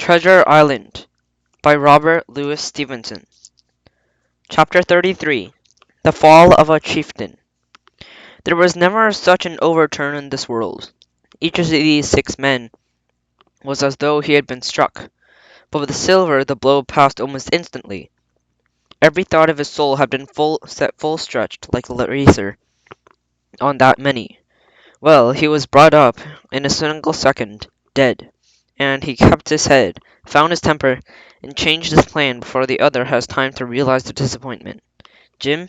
Treasure Island by Robert Louis Stevenson. Chapter 33. The Fall of a Chieftain. There was never such an overturn in this world. Each of these 6 men was as though he had been struck, but with the silver the blow passed almost instantly. Every thought of his soul had been set full stretched, like a razor, on that many. Well, he was brought up in a single second, dead, and he kept his head, found his temper, and changed his plan before the other has time to realize the disappointment. "Jim,"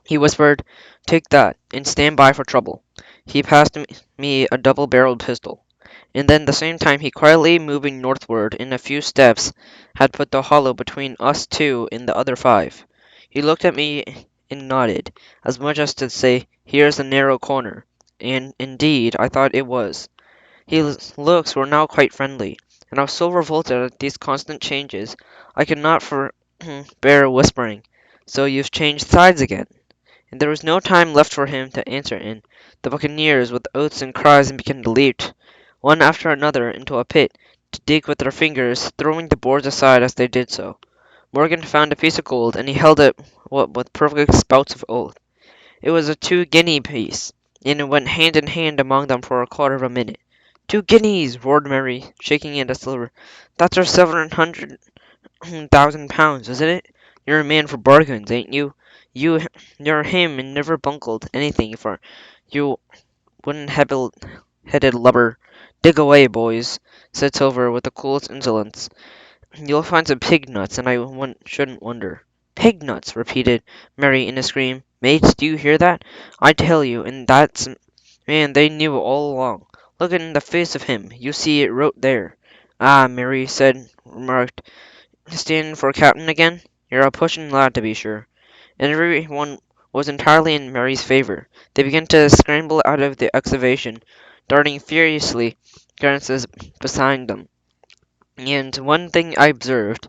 he whispered, "take that, and stand by for trouble." He passed me a double-barreled pistol, and then the same time he quietly moving northward in a few steps had put the hollow between us two and the other 5. He looked at me and nodded, as much as to say, "Here's the narrow corner," and, indeed, I thought it was. His looks were now quite friendly, and I was so revolted at these constant changes, I could not forbear whispering, "So you've changed sides again?" And there was no time left for him to answer in. The buccaneers, with oaths and cries, began to leap, one after another, into a pit, to dig with their fingers, throwing the boards aside as they did so. Morgan found a piece of gold, and he held it with perfect spouts of oath. It was a 2-guinea piece, and it went hand in hand among them for a quarter of a minute. "2 guineas!" roared Mary, shaking at the silver. "That's our 700,000 pounds, isn't it? You're a man for bargains, ain't you? You're him and never bungled anything, for you wooden-headed lubber." "Dig away, boys," said Silver with the coolest insolence. "You'll find some pig nuts, and I shouldn't wonder." "Pig nuts!" repeated Mary in a scream. "Mates, do you hear that? I tell you, and that's man they knew all along. Look in the face of him. You see it wrote there." "Ah," Mary remarked, "standing for captain again? You're a pushing lad, to be sure." And every one was entirely in Mary's favour. They began to scramble out of the excavation, darting furiously glances beside them. And one thing I observed,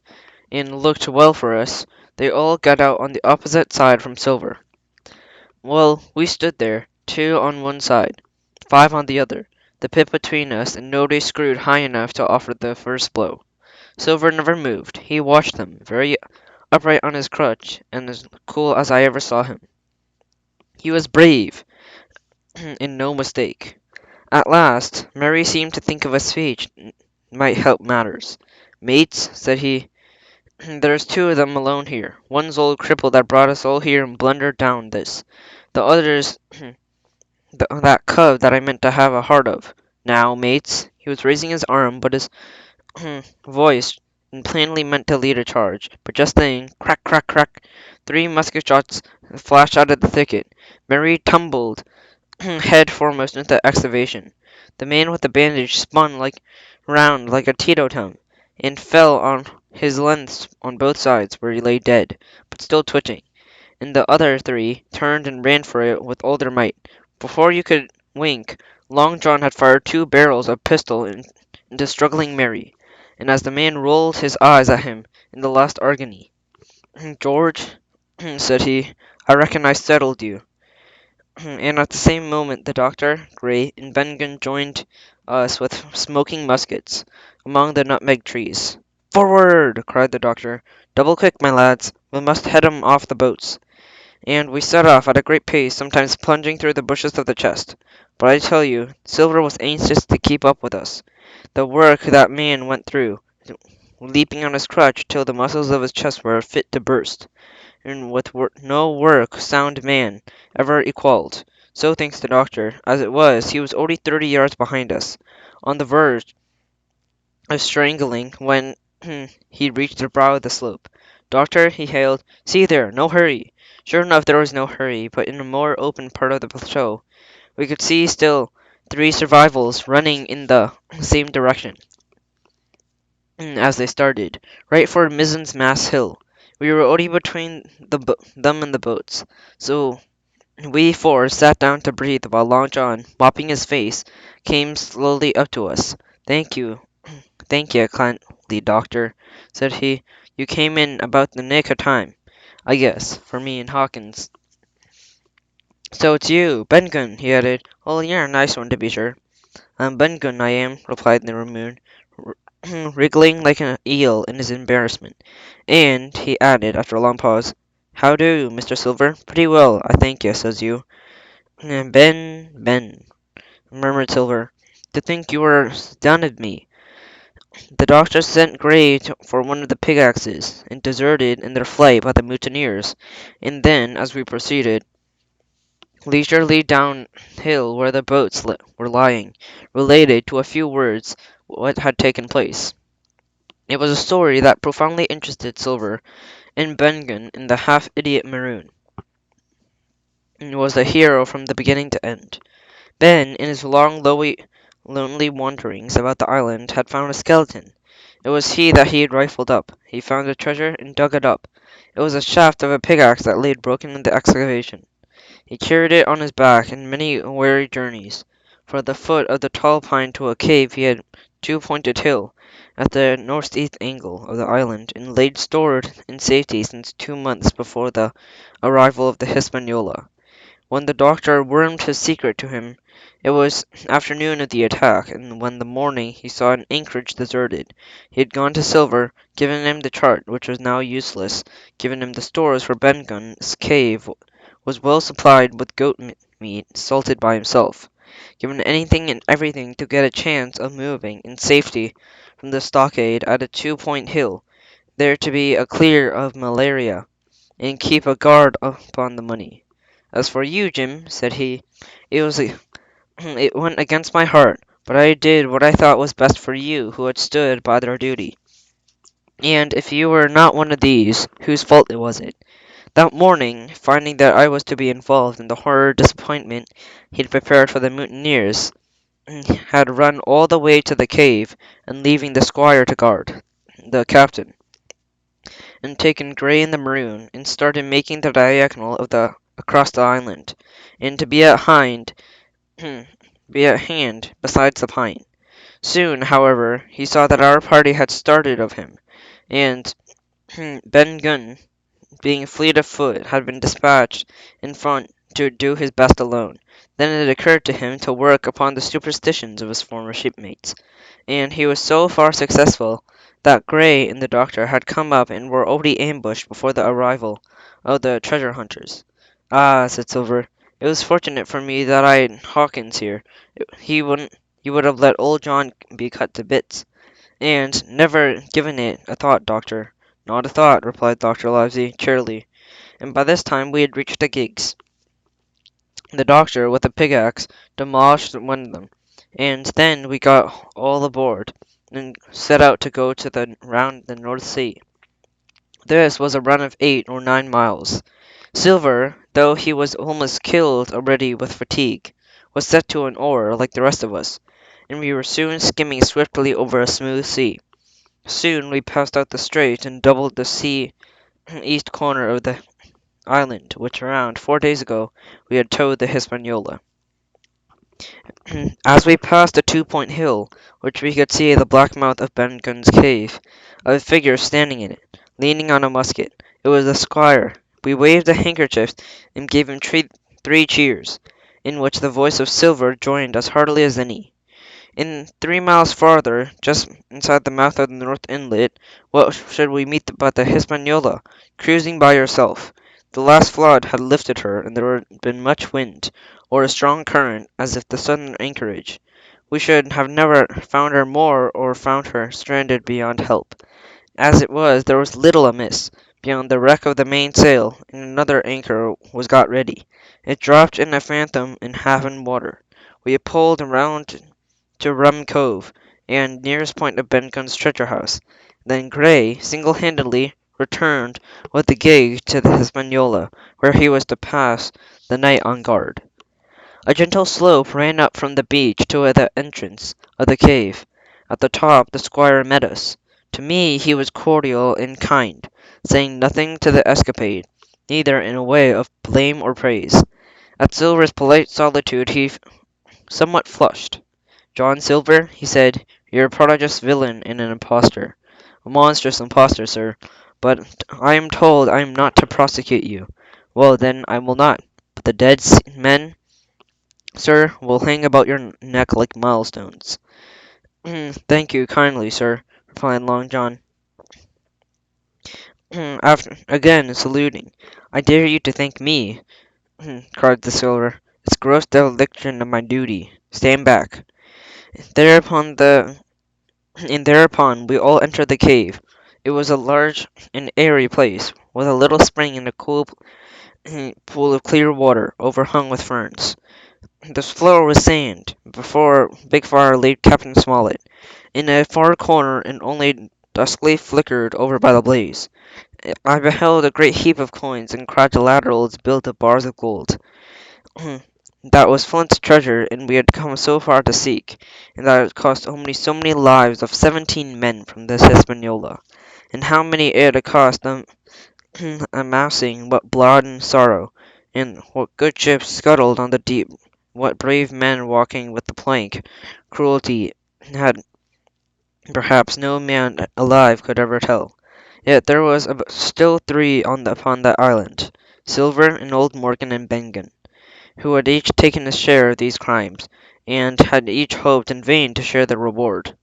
and looked well for us, they all got out on the opposite side from Silver. Well, we stood there, 2 on one side, 5 on the other, the pit between us, and nobody screwed high enough to offer the first blow. Silver never moved. He watched them, very upright on his crutch, and as cool as I ever saw him. He was brave, and no mistake. At last, Mary seemed to think of a speech might help matters. "Mates," said he, "there's 2 of them alone here. One's old cripple that brought us all here and blundered down this. The other's that cub that I meant to have a heart of. Now, mates," he was raising his arm, but his voice plainly meant to lead a charge. But just then, crack, crack, crack, 3 musket shots flashed out of the thicket. Mary tumbled head foremost into the excavation. The man with the bandage spun round like a teetotum, and fell on his length on both sides, where he lay dead, but still twitching. And the other 3 turned and ran for it with all their might. Before you could wink, Long John had fired 2 barrels of pistol into struggling Mary, and as the man rolled his eyes at him in the last agony, "George," said he, "I reckon I settled you." And at the same moment the doctor, Gray, and Ben Gunn joined us with smoking muskets among the nutmeg trees. "Forward!" cried the doctor. "Double quick, my lads. We must head 'em off the boats." And we set off at a great pace, sometimes plunging through the bushes of the chest. But I tell you, Silver was anxious to keep up with us. The work that man went through, leaping on his crutch till the muscles of his chest were fit to burst, and with no work sound man ever equalled. So thinks the doctor. As it was, he was already 30 yards behind us, on the verge of strangling when he reached the brow of the slope. "Doctor," he hailed, "see there, no hurry." Sure enough, there was no hurry, but in a more open part of the plateau we could see still 3 survivals running in the same direction as they started, right for Mizzen's Mass Hill. We were already between them and the boats, so we 4 sat down to breathe while Long John, mopping his face, came slowly up to us. Thank you kindly, doctor," said he. "You came in about the nick of time, I guess, for me and Hawkins." "So it's you, Ben Gunn," he added. "Well, you're a nice one, to be sure." "I'm Ben Gunn, I am," replied the Maroon, wriggling like an eel in his embarrassment. And, he added, after a long pause, "How do, Mr. Silver? Pretty well, I thank you, says you." Ben, murmured Silver. "To think you were done of me. The doctor sent Gray for one of the pickaxes, and deserted in their flight by the mutineers, and then, as we proceeded leisurely downhill where the boats were lying, related to a few words what had taken place. It was a story that profoundly interested Silver, and Bengon, in the half-idiot maroon, was the hero from the beginning to end. Ben, in his long, lonely wanderings about the island, had found a skeleton. It was he that he had rifled up. He found the treasure and dug it up. It was the shaft of a pickaxe that lay broken in the excavation. He carried it on his back in many weary journeys. From the foot of the tall pine to a cave he had two-pointed hill at the northeast angle of the island, and laid stored in safety since 2 months before the arrival of the Hispaniola. When the doctor wormed his secret to him, it was afternoon of the attack, and when the morning he saw an anchorage deserted, he had gone to Silver, given him the chart, which was now useless, given him the stores, for Bengun's cave was well supplied with goat meat, salted by himself, given anything and everything to get a chance of moving in safety from the stockade at a two-point hill, there to be clear of malaria, and keep a guard upon the money. As for you, Jim, said he, it went against my heart, but I did what I thought was best for you who had stood by their duty. And if you were not one of these, whose fault was it? That morning, finding that I was to be involved in the horror disappointment he had prepared for the mutineers, had run all the way to the cave, and leaving the squire to guard the captain, and taken Gray and the Maroon, and started making the diagonal of the across the island, and to be at be at hand besides the pine. Soon, however, he saw that our party had started of him, and Ben Gunn, being fleet of foot, had been dispatched in front to do his best alone. Then it occurred to him to work upon the superstitions of his former shipmates, and he was so far successful that Gray and the doctor had come up and were already ambushed before the arrival of the treasure hunters. "Ah," said Silver, "it was fortunate for me that I had Hawkins here. You would have let old John be cut to bits." "And never given it a thought, doctor." "Not a thought," replied Dr. Livesey, cheerily, and by this time we had reached the gigs. The doctor, with a pickaxe, demolished one of them, and then we got all aboard, and set out to go to round the North Sea. This was a run of 8 or 9 miles. Silver, though he was almost killed already with fatigue, was set to an oar like the rest of us, and we were soon skimming swiftly over a smooth sea. Soon we passed out the strait and doubled the sea east corner of the island, which around 4 days ago we had towed the Hispaniola. As we passed a two-point hill, which we could see the black mouth of Ben Gunn's cave, a figure standing in it, leaning on a musket. It was the squire. We waved a handkerchief and gave him three cheers, in which the voice of Silver joined as heartily as any. In 3 miles farther, just inside the mouth of the North Inlet, what should we meet but the Hispaniola, cruising by herself. The last flood had lifted her, and there had been much wind, or a strong current, as if the southern anchorage. We should have never found her more, or found her stranded beyond help. As it was, there was little amiss, beyond the wreck of the mainsail, and another anchor was got ready. It dropped in a fathom and half in water. We pulled round to Rum Cove, and nearest point of Bengun's treasure house. Then Gray, single-handedly, returned with the gig to the Hispaniola, where he was to pass the night on guard. A gentle slope ran up from the beach to the entrance of the cave. At the top the squire met us. To me he was cordial and kind, saying nothing to the escapade, neither in a way of blame or praise. At Silver's polite solitude he somewhat flushed. "John Silver," he said, "you're a prodigious villain and an impostor. A monstrous impostor, sir. But I am told I am not to prosecute you. Well, then, I will not. But the dead men, sir, will hang about your neck like milestones." "Thank you kindly, sir. replied Long John, after again saluting. I dare you to thank me, cried the Silver. It's gross dereliction of my duty. Stand back. Thereupon the and thereupon we all entered the cave. It was a large and airy place, with a little spring and a cool pool of clear water, overhung with ferns. The floor was sand. Before big fire lay Captain Smollett. In a far corner, and only duskly flickered over by the blaze, I beheld a great heap of coins and quadrilaterals built of bars of gold. That was Flint's treasure, and we had come so far to seek, and that it cost only so many lives of 17 men from this Hispaniola. And how many it had cost them amassing what blood and sorrow, and what good ships scuttled on the deep, what brave men walking with the plank, cruelty had perhaps no man alive could ever tell. Yet there was still three upon that island, Silver and old Morgan and Bengen, who had each taken a share of these crimes, and had each hoped in vain to share the reward.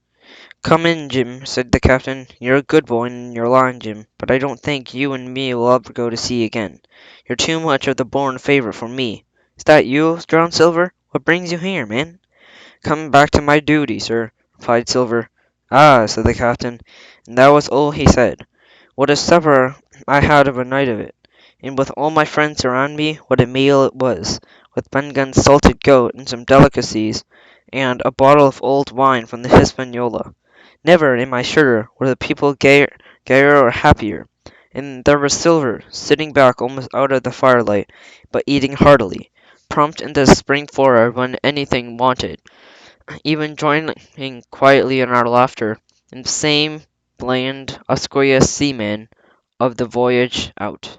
"Come in, Jim," said the captain. "You're a good boy in your line, Jim, but I don't think you and me will ever go to sea again. You're too much of the born favourite for me. Is that you, John Silver? What brings you here, man?" "Come back to my duty, sir," replied Silver. "Ah," said the captain, and that was all he said. What a supper I had of a night of it! And with all my friends around me, what a meal it was, with Bengun's salted goat and some delicacies, and a bottle of old wine from the Hispaniola. Never, am I sure, were the people gayer or happier. And there was Silver, sitting back almost out of the firelight, but eating heartily, prompt and to spring forward when anything wanted, even joining quietly in our laughter, and the same bland, osseous seaman of the voyage out.